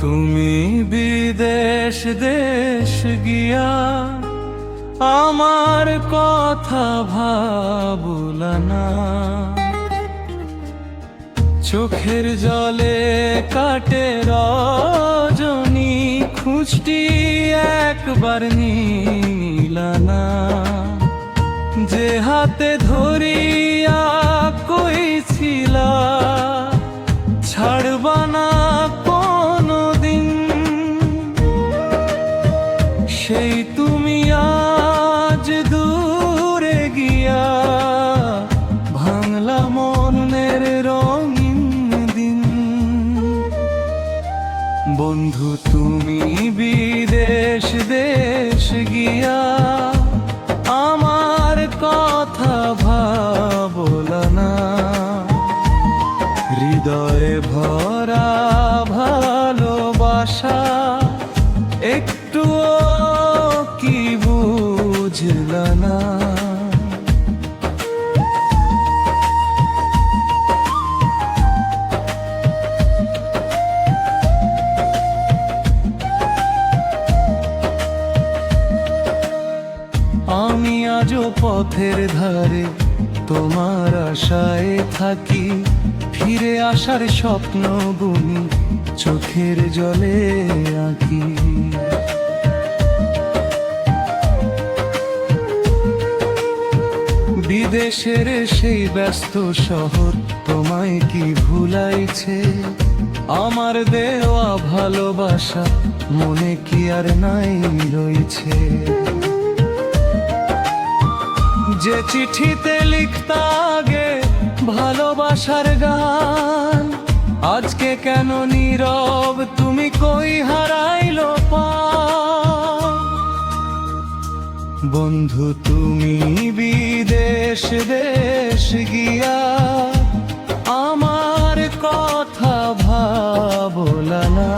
তুমি বিদেশ দেশ গিয়া আমার কথা ভাবলা না, চোখের জলে কাটে রজনী, খুঁজটি একবার নিলা না। যে হাতে ধরিয়া কইছিলা ছাড়বা না কোনদিন, সেই তুমি আজ দূরে গিয়া ভাঙলা মনের রঙিন দিন। বন্ধু তুমি বিদেশ দেশ গিয়া আমার কথা ভাবলা না, হৃদয়ে ভরা ভালোবাসা একটুও কি বুঝলা না। আমি আজও পথের ধারে তোমার আশায় থাকি, ফিরে আসার স্বপ্ন বুনি চোখের জলে আঁকি। বিদেশের সেই ব্যস্ত শহর তোমায় কি ভুলাইছে, আমার দেওয়া ভালোবাসা মনে কি আর নাই রয়েছে। যে চিঠিতে লিখতা আগে ভালোবাসার গান, আজকে কেন নীরব তুমি, কই হারাইলো পান। বন্ধু তুমি বিদেশ দেশ গিয়া আমার কথা ভাবলা না,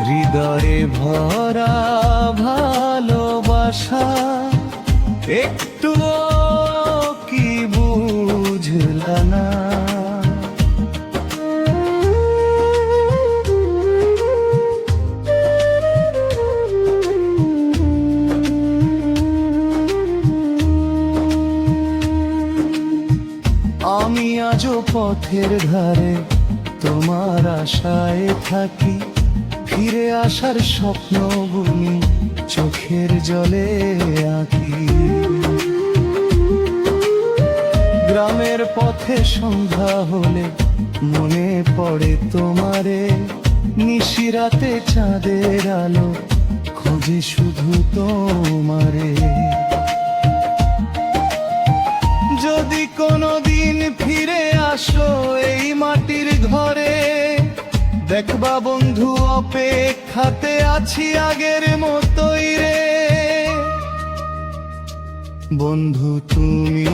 হৃদয়ে ভরা ভালোবাসা একটুও কি বুঝলা না। আমি আজও পথের ধারে তোমার আশায় থাকি, ফিরে আসার স্বপ্ন বুনি চোখের জলে আঁকি। গ্রামের পথে সন্ধ্যা হলে মনে পড়ে তোমারে, নিশিরাতে চাঁদের আলো খোঁজে শুধু তোমারে। যদি কোনোদিন ফিরে আসো এই মাটির ঘরে, দেখবা বন্ধু অপেক্ষাতে আছি আগের মতোই রে। বন্ধু তুমি